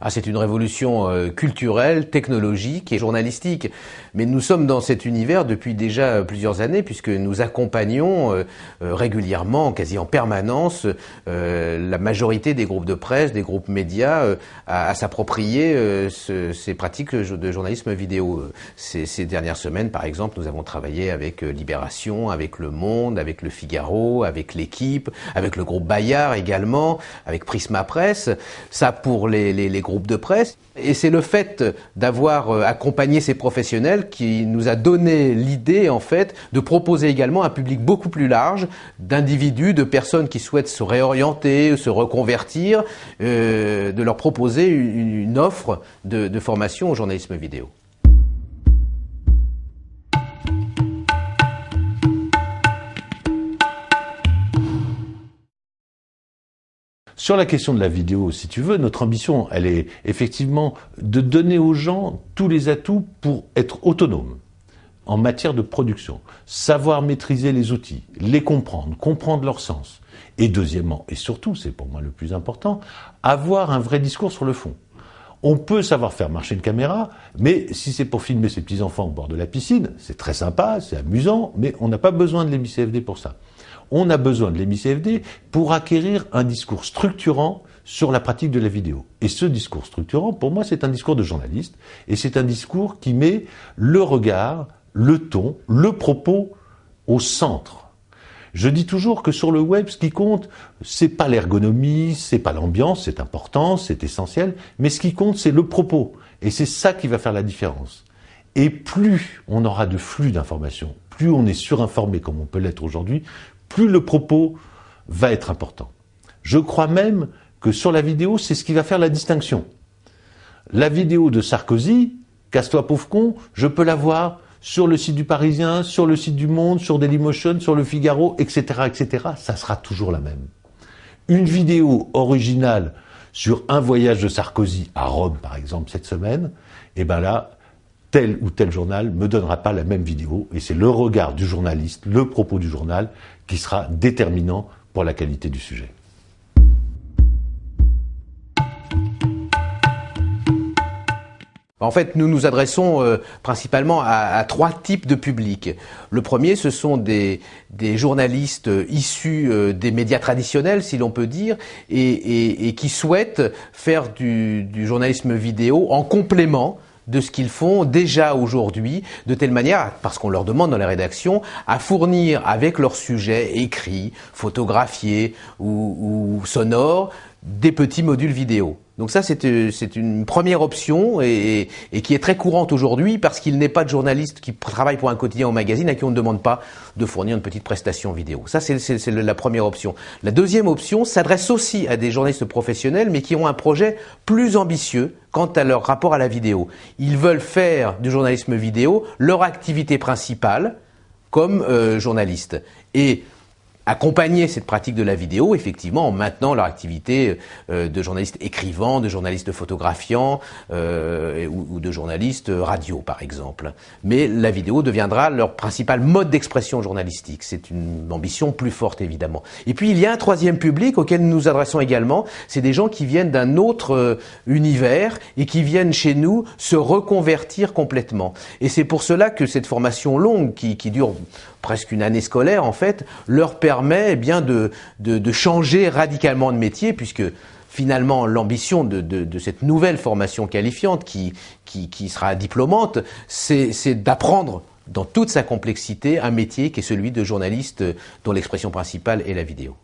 Ah, c'est une révolution culturelle, technologique et journalistique. Mais nous sommes dans cet univers depuis déjà plusieurs années puisque nous accompagnons régulièrement, quasi en permanence, la majorité des groupes de presse, des groupes médias à s'approprier ces pratiques de journalisme vidéo. Ces dernières semaines, par exemple, nous avons travaillé avec Libération, avec Le Monde, avec Le Figaro, avec L'Équipe, avec le groupe Bayard également, avec Prisma Presse. Ça pour les groupes de presse. Et c'est le fait d'avoir accompagné ces professionnels qui nous a donné l'idée, en fait, de proposer également un public beaucoup plus large d'individus, de personnes qui souhaitent se réorienter, se reconvertir, de leur proposer une offre de formation au journalisme vidéo. Sur la question de la vidéo, si tu veux, notre ambition, elle est effectivement de donner aux gens tous les atouts pour être autonomes en matière de production, savoir maîtriser les outils, les comprendre, comprendre leur sens. Et deuxièmement, et surtout, c'est pour moi le plus important, avoir un vrai discours sur le fond. On peut savoir faire marcher une caméra, mais si c'est pour filmer ses petits-enfants au bord de la piscine, c'est très sympa, c'est amusant, mais on n'a pas besoin de l'EMI-CFD pour ça. On a besoin de l'EMI-CFD pour acquérir un discours structurant sur la pratique de la vidéo. Et ce discours structurant, pour moi, c'est un discours de journaliste, et c'est un discours qui met le regard, le ton, le propos au centre. Je dis toujours que sur le web, ce qui compte, c'est pas l'ergonomie, c'est pas l'ambiance, c'est important, c'est essentiel, mais ce qui compte, c'est le propos. Et c'est ça qui va faire la différence. Et plus on aura de flux d'informations, plus on est surinformé comme on peut l'être aujourd'hui, plus le propos va être important. Je crois même que sur la vidéo, c'est ce qui va faire la distinction. La vidéo de Sarkozy, casse-toi pauvre con, je peux la voir sur le site du Parisien, sur le site du Monde, sur Dailymotion, sur le Figaro, etc., etc. Ça sera toujours la même. Une vidéo originale sur un voyage de Sarkozy à Rome, par exemple, cette semaine, et ben là, tel ou tel journal ne me donnera pas la même vidéo, et c'est le regard du journaliste, le propos du journal, qui sera déterminant pour la qualité du sujet. En fait, nous nous adressons principalement à trois types de publics. Le premier, ce sont des journalistes issus des médias traditionnels, si l'on peut dire, et qui souhaitent faire du journalisme vidéo en complément de ce qu'ils font déjà aujourd'hui, de telle manière, parce qu'on leur demande dans la rédaction, à fournir avec leurs sujets écrits, photographiés ou sonores, des petits modules vidéo. Donc ça, c'est une première option et qui est très courante aujourd'hui parce qu'il n'est pas de journaliste qui travaille pour un quotidien ou magazine à qui on ne demande pas de fournir une petite prestation vidéo. Ça, c'est la première option. La deuxième option s'adresse aussi à des journalistes professionnels mais qui ont un projet plus ambitieux quant à leur rapport à la vidéo. Ils veulent faire du journalisme vidéo leur activité principale comme journalistes. Et accompagner cette pratique de la vidéo, effectivement, en maintenant leur activité de journaliste écrivant, de journaliste photographiant ou de journaliste radio, par exemple. Mais la vidéo deviendra leur principal mode d'expression journalistique. C'est une ambition plus forte, évidemment. Et puis, il y a un troisième public auquel nous nous adressons également. C'est des gens qui viennent d'un autre univers et qui viennent chez nous se reconvertir complètement. Et c'est pour cela que cette formation longue, qui dure presque une année scolaire, en fait, leur permet bien de changer radicalement de métier, puisque finalement l'ambition de cette nouvelle formation qualifiante qui sera diplômante, c'est d'apprendre dans toute sa complexité un métier qui est celui de journaliste dont l'expression principale est la vidéo.